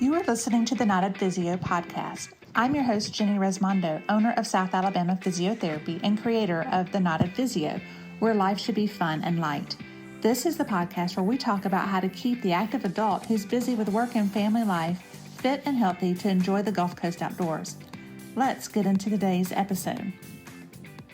You are listening to the Knotted Physio podcast. I'm your host, Jenny Resmondo, owner of South Alabama Physiotherapy and creator of the Knotted Physio, where life should be fun and light. This is the podcast where we talk about how to keep the active adult who's busy with work and family life fit and healthy to enjoy the Gulf Coast outdoors. Let's get into today's episode.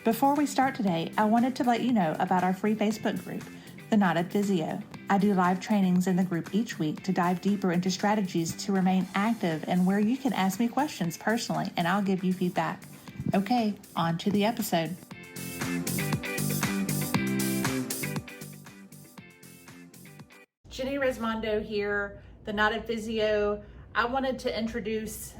Before we start today, I wanted to let you know about our free Facebook group, The Knotted Physio. I do live trainings in the group each week to dive deeper into strategies to remain active and where you can ask me questions personally and I'll give you feedback. Okay, on to the episode. Jenny Resmondo here, The Knotted Physio. I wanted to introduce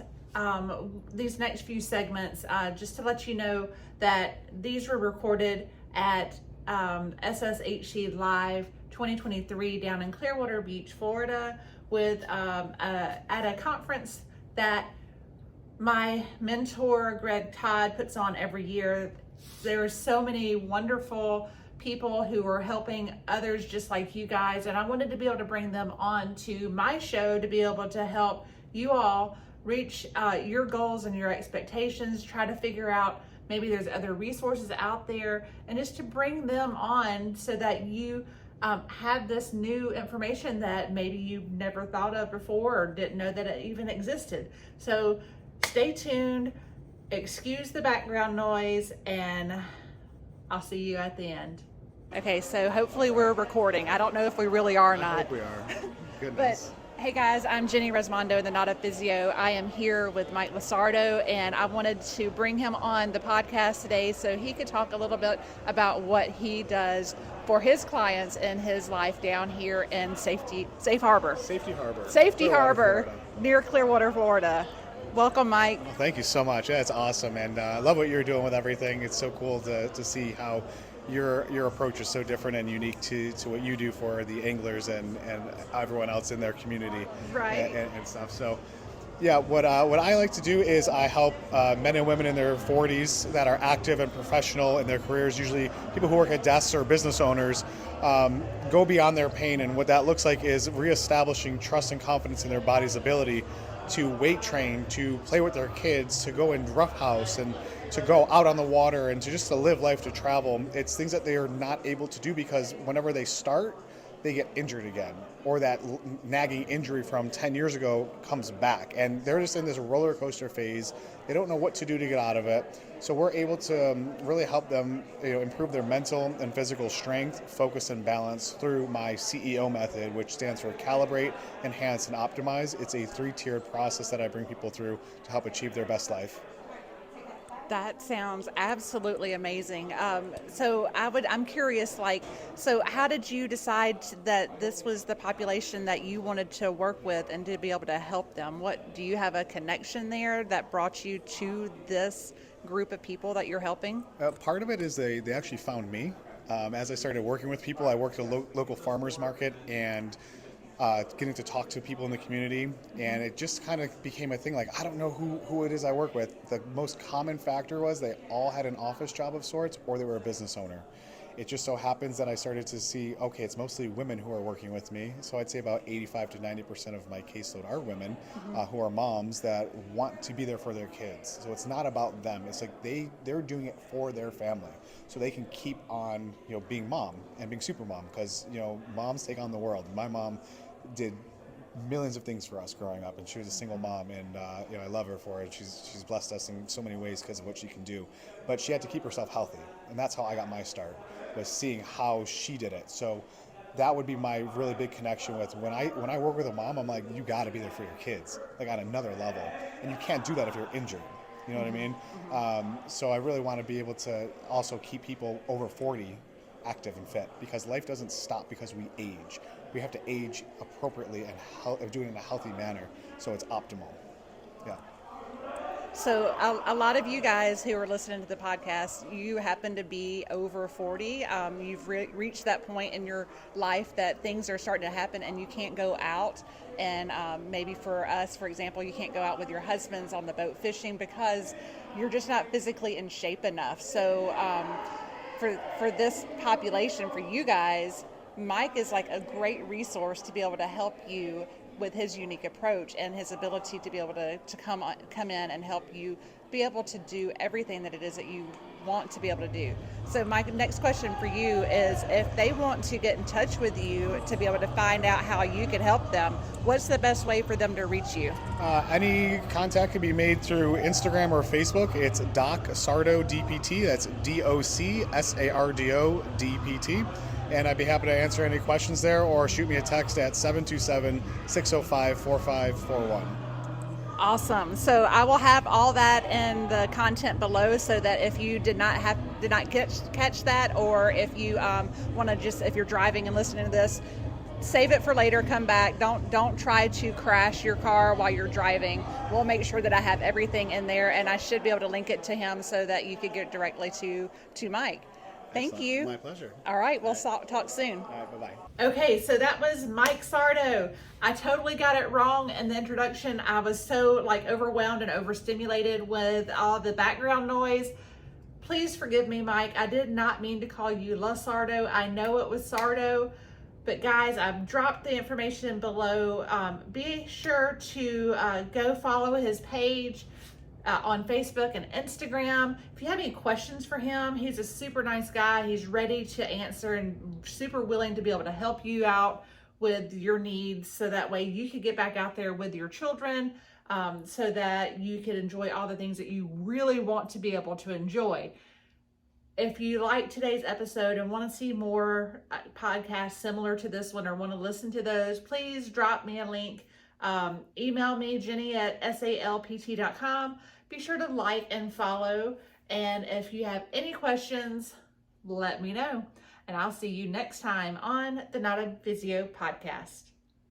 these next few segments just to let you know that these were recorded at SSHC Live 2023 down in Clearwater Beach, Florida, with at a conference that my mentor Greg Todd puts on every year. There are so many wonderful people who are helping others just like you guys, and I wanted to be able to bring them on to my show to be able to help you all reach your goals and your expectations, try to figure out maybe there's other resources out there, and just to bring them on so that you have this new information that maybe you've never thought of before or didn't know that it even existed. So stay tuned, excuse the background noise, and I'll see you at the end. Okay, so hopefully we're recording. I don't know if we really are or not. I hope we are. Goodness. But hey guys, I'm Jenny Resmondo, the Knotted Physio. I am here with Mike Sardo, and I wanted to bring him on the podcast today so he could talk a little bit about what he does for his clients in his life down here in Safe Harbor. Safety Harbor. Safety Harbor, near Clearwater, Florida. Welcome, Mike. Well, thank you so much. Yeah, it's awesome, and I love what you're doing with everything. It's so cool to see how your approach is so different and unique to what you do for the anglers and everyone else in their community, right? And stuff. So, yeah, what I like to do is I help men and women in their 40s that are active and professional in their careers, usually people who work at desks or business owners, go beyond their pain. And what that looks like is reestablishing trust and confidence in their body's ability to weight train, to play with their kids, to go in roughhouse, and to go out on the water, and to live life, to travel. It's things that they are not able to do because whenever they start, they get injured again, or that nagging injury from 10 years ago comes back, and they're just in this roller coaster phase. They don't know what to do to get out of it. So we're able to really help them, improve their mental and physical strength, focus, and balance through my CEO method, which stands for Calibrate, Enhance, and Optimize. It's a 3-tiered process that I bring people through to help achieve their best life. That sounds absolutely amazing. So I'm curious, so how did you decide that this was the population that you wanted to work with and to be able to help them? What, do you have a connection there that brought you to this group of people that you're helping? Part of it is they actually found me. As I started working with people, I worked at a local farmers market and getting to talk to people in the community, and it just kind of became a thing. Like, I don't know who it is I work with. The most common factor was they all had an office job of sorts, or they were a business owner. It just so happens that I started to see, okay, it's mostly women who are working with me. So I'd say about 85 to 90% of my caseload are women who are moms that want to be there for their kids. So it's not about them. It's like they're doing it for their family, so they can keep on, being mom and being super mom, because moms take on the world. My mom did millions of things for us growing up, and she was a single mom, and I love her for it. She's blessed us in so many ways because of what she can do, but she had to keep herself healthy, and that's how I got my start, was seeing how she did it. So that would be my really big connection with when I work with a mom. I'm like, you got to be there for your kids, like on another level, and you can't do that if you're injured. You know what I mean? So I really want to be able to also keep people over 40 active and fit, because life doesn't stop because we age. We have to age appropriately and do it in a healthy manner so it's optimal. Yeah. So a lot of you guys who are listening to the podcast, you happen to be over 40. You've reached that point in your life that things are starting to happen and you can't go out. And maybe for us, for example, you can't go out with your husbands on the boat fishing because you're just not physically in shape enough. So for this population, for you guys, Mike is like a great resource to be able to help you with his unique approach and his ability to be able to come in and help you be able to do everything that it is that you want to be able to do. So my next question for you is, if they want to get in touch with you to be able to find out how you can help them, what's the best way for them to reach you? Any contact can be made through Instagram or Facebook. It's Doc Sardo DPT. That's DOC SARDO DPT. And I'd be happy to answer any questions there, or shoot me a text at 727-605-4541. Awesome. So I will have all that in the content below, so that if you did not catch that, or if you want to just, if you're driving and listening to this, save it for later, come back. Don't try to crash your car while you're driving. We'll make sure that I have everything in there, and I should be able to link it to him so that you could get directly to Mike. Thank Excellent. you. My pleasure. All right, we'll talk soon. All right, bye-bye. Okay, so that was Mike Sardo. I totally got it wrong in the introduction. I was so overwhelmed and overstimulated with all the background noise. Please forgive me, Mike. I did not mean to call you La Sardo. I know it was Sardo, but guys, I've dropped the information below. Be sure to go follow his page on Facebook and Instagram. If you have any questions for him, he's a super nice guy. He's ready to answer and super willing to be able to help you out with your needs, so that way you could get back out there with your children, so that you could enjoy all the things that you really want to be able to enjoy. If you like today's episode and want to see more podcasts similar to this one, or want to listen to those, please drop me a link. Email me, Jenny at salpt.com. Be sure to like and follow. And if you have any questions, let me know. And I'll see you next time on the Not a Physio podcast.